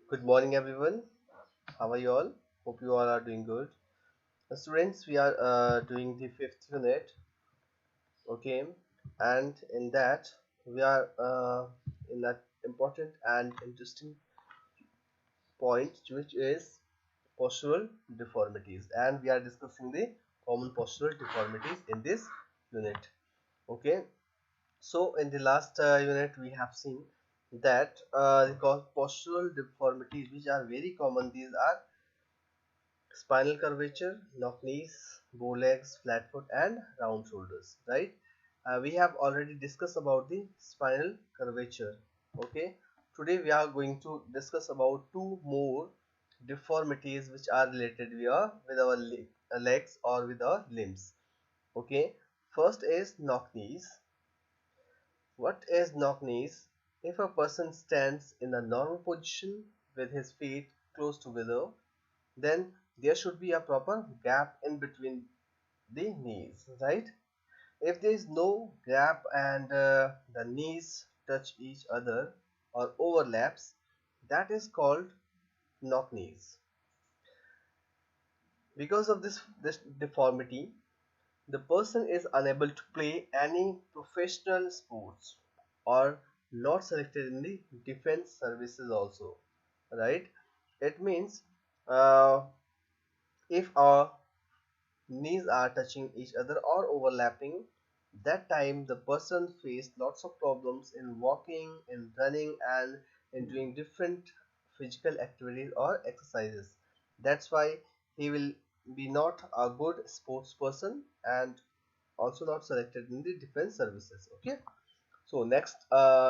Good morning, everyone. How are you all? Hope you all are doing good. Students, we are doing the fifth unit, okay, and in that we are in that important and interesting point, which is postural deformities, and we are discussing the common postural deformities in this unit. Okay, so in the last unit, we have seen that the postural deformities, which are very common, these are spinal curvature, knock knees, bow legs, flat foot, and round shoulders. Right? We have already discussed about the spinal curvature. Okay. Today we are going to discuss about two more deformities which are related with our legs or with our limbs. Okay. First is knock knees. What is knock knees? If a person stands in a normal position with his feet close together, then there should be a proper gap in between the knees, right? If there is no gap and the knees touch each other or overlaps, that is called knock knees. Because of this deformity, the person is unable to play any professional sports or not selected in the defense services also, right? It means uh, if a knees are touching each other or overlapping, that time the person faced lots of problems in walking, in running, and in doing different physical activities or exercises. That's why he will be not a good sports person and also not selected in the defense services. Okay, so next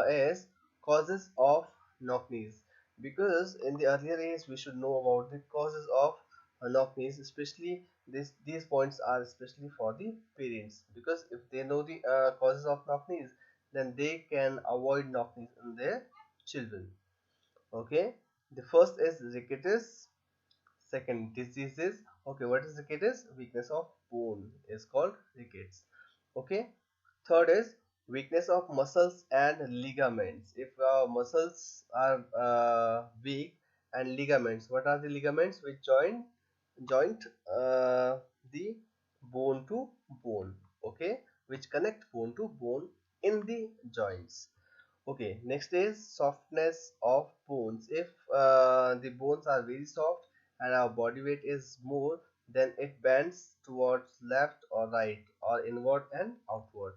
is causes of knock knees. Because in the earlier age we should know about the causes of knock knees, especially these points are especially for the parents, because if they know the causes of knock knees, then they can avoid knock knees in their children. Okay, the first is rickets. Second, diseases. Okay, what is rickets? Weakness of bone is called rickets. Okay, third is weakness of muscles and ligaments. If muscles are weak, and ligaments, what are the ligaments? Which joint the bone to bone. Okay, which connect bone to bone in the joints. Okay, next is softness of bones. If the bones are very soft and our body weight is more, then it bends towards left or right or inward and outward.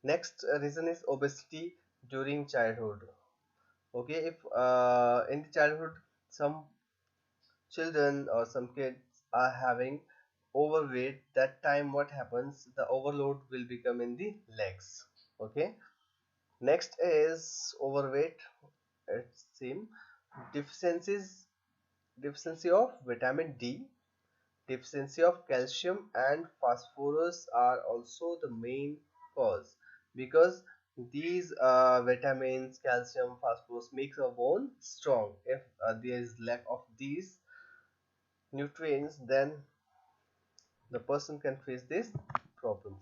Next reason is obesity during childhood. Okay, if in the childhood some children or some kids are having overweight, that time what happens? The overload will become in the legs. Okay. Next is overweight. It's same. Deficiencies, deficiency of vitamin D, deficiency of calcium and phosphorus are also the main cause, because these vitamins, calcium, phosphorus makes a bone strong. If there is lack of these nutrients, then the person can face this problem.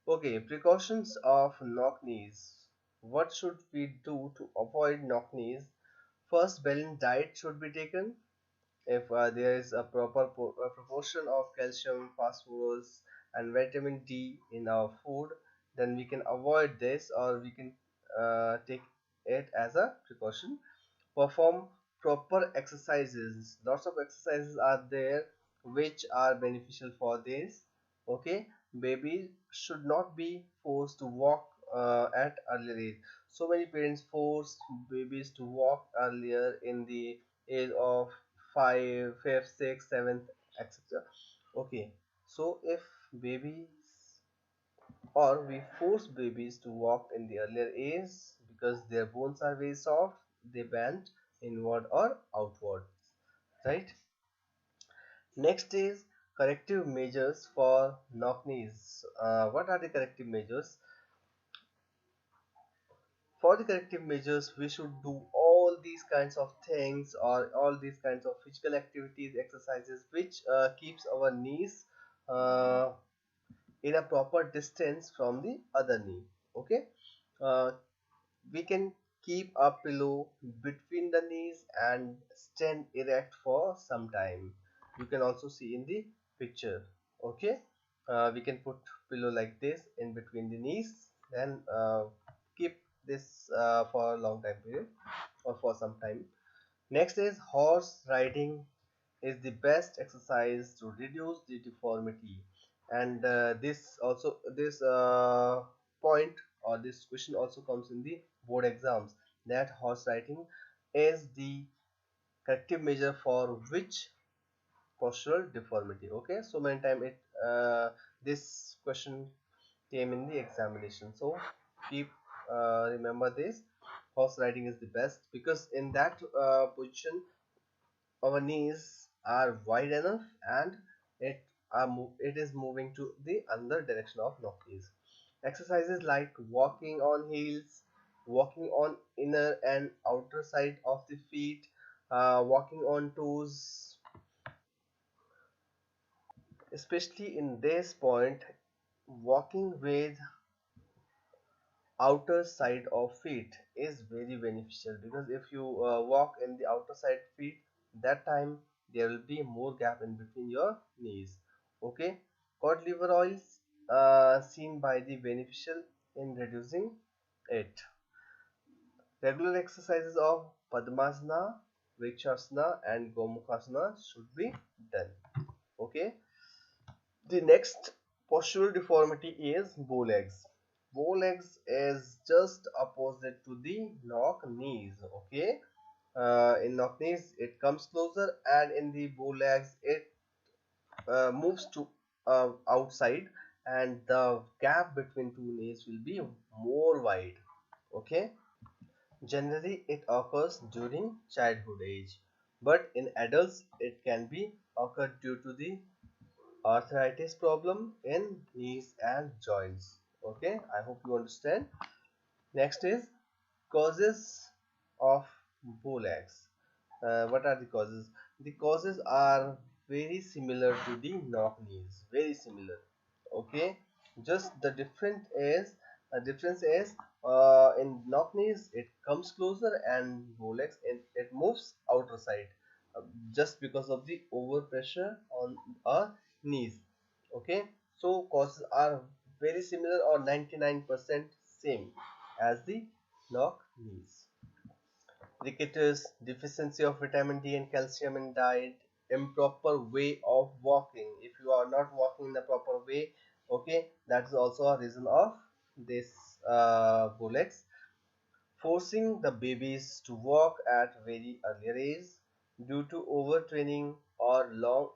Okay, precautions of knock knees. What should we do to avoid knock knees? First, balanced diet should be taken. If there is a proper proportion of calcium, phosphorus, and vitamin D in our food, then we can avoid this, or we can take it as a precaution. Perform proper exercises. Lots of exercises are there which are beneficial for this. Okay, babies should not be forced to walk at earlier age. So many parents force babies to walk earlier in the age of 5, 5, 6, 7, etc. Okay, so if babies, or we force babies to walk in the earlier age, because their bones are very soft, they bend inward or outward, right? Next is corrective measures for knock knees. What are the corrective measures? For the corrective measures, we should do all these kinds of things, or all these kinds of physical activities, exercises, which keeps our knees uh, in a proper distance from the other knee. Okay, uh, we can Keep a pillow between the knees and stand erect for some time. You can also see in the picture. Okay, we can put pillow like this in between the knees, then keep this for a long time period or for some time. Next is horse riding is the best exercise to reduce the deformity. And this point or this question also comes in the board exams, that horse riding is the corrective measure for which postural deformity. Okay, so many time it this question came in the examination, so keep remember this. Horse riding is the best because in that position our knees are wide enough and it is moving to the other direction of knock knees. Exercises like walking on heels, walking on inner and outer side of the feet, walking on toes, especially in this point, walking with outer side of feet is very beneficial, because if you walk in the outer side feet, that time there will be more gap in between your knees. Okay, cod liver oils seen by the beneficial in reducing it. Regular exercises of padmasana, vrikshasana and gomukhasana should be done. Okay, the next postural deformity is bow legs. Bow legs is just opposite to the knock knees. Okay, in knock knees it comes closer, and in the bow legs it moves to outside, and the gap between two knees will be more wide. Okay, generally it occurs during childhood age, but in adults it can be occurred due to the arthritis problem in knees and joints. Okay, I hope you understand. Next is causes of bow legs. What are the causes? The causes are very similar to the knock knees, very similar. Okay, just the difference is in knock knees it comes closer, and bow legs it moves outer side, uh, just because of the overpressure on our knees. Okay, so causes are very similar or 99% same as the knock knees. Ricketts, deficiency of vitamin D and calcium in diet, improper way of walking. If you are not walking in the proper way, okay, that is also a reason of this bullets. Forcing the babies to walk at very earlier age due to overtraining or long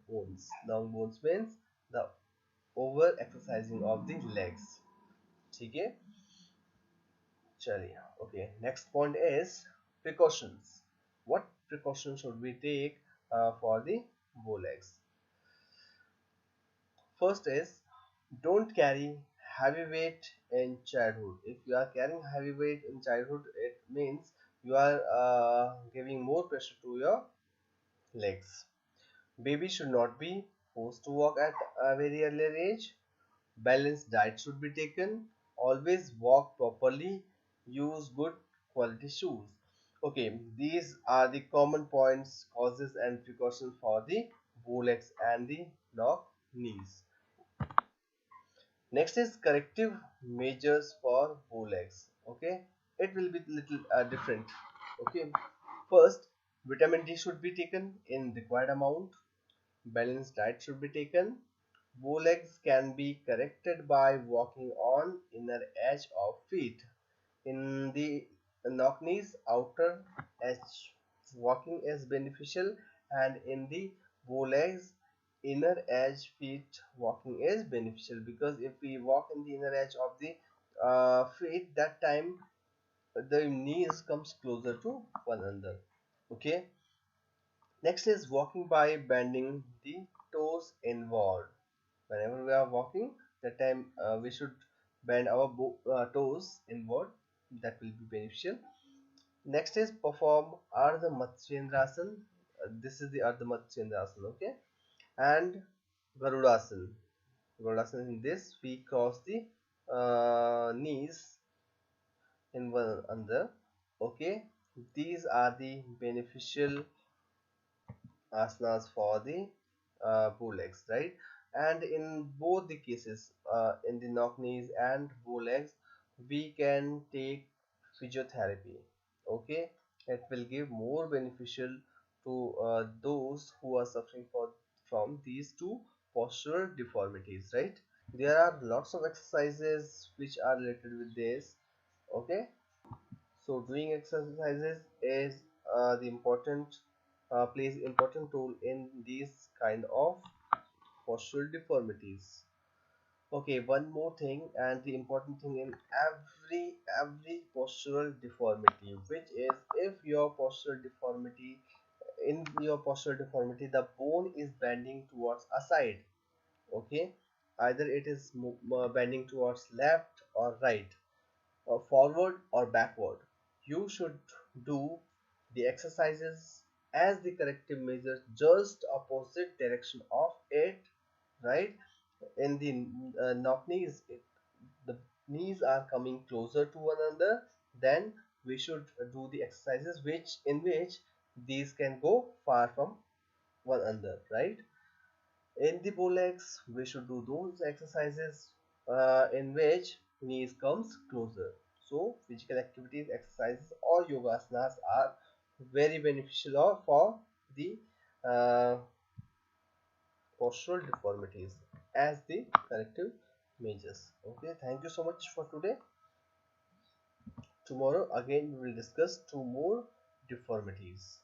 bones. Long bones means the over exercising of the legs. Okay. चलिए, okay, next point is precautions. What precautions should we take for the bow legs? First is, don't carry heavy weight in childhood. If you are carrying heavy weight in childhood, it means you are giving more pressure to your legs. Baby should not be forced to walk at a very early age. Balanced diet should be taken. Always walk properly. Use good quality shoes. Okay, these are the common points, causes and precautions for the bow legs and the knock knees. Next is corrective measures for bow legs. Okay, it will be little different. Okay, first, vitamin D should be taken in required amount. Balanced diet should be taken. Bow legs can be corrected by walking on inner edge of feet. In the knock knees, outer edge walking is beneficial, and in the bow legs, inner edge feet walking is beneficial, because if we walk in the inner edge of the feet, that time the knees comes closer to one another. Okay. Next is walking by bending the toes inward. Whenever we are walking, that time we should bend our toes inward. That will be beneficial. Next is perform Ardha Matsyendrasana. This is the Ardha Matsyendrasana, okay? And Garudasana. Garudasana, in this we cross the knees in one another. Okay, these are the beneficial asanas for the bow legs, right? And in both the cases, in the knock knees and bow legs, we can take physiotherapy. Okay, it will give more beneficial to those who are suffering from these two postural deformities, right? There are lots of exercises which are related with this. Okay, so doing exercises is the important plays important role in these kind of postural deformities. Okay, one more thing, and the important thing in every postural deformity, which is if your postural deformity in your postural deformity the bone is bending towards a side. Okay, either it is bending towards left or right, or forward or backward, you should do the exercises as the corrective measure just opposite direction of it, right? In the knock knees, the knees are coming closer to one another, then we should do the exercises which these can go far from one another, right? In the bow legs, we should do those exercises in which knees comes closer. So physical activities, exercises or yoga asanas are very beneficial for the uh, postural deformities as the corrective measures. Okay, thank you so much for today. Tomorrow again we will discuss two more deformities.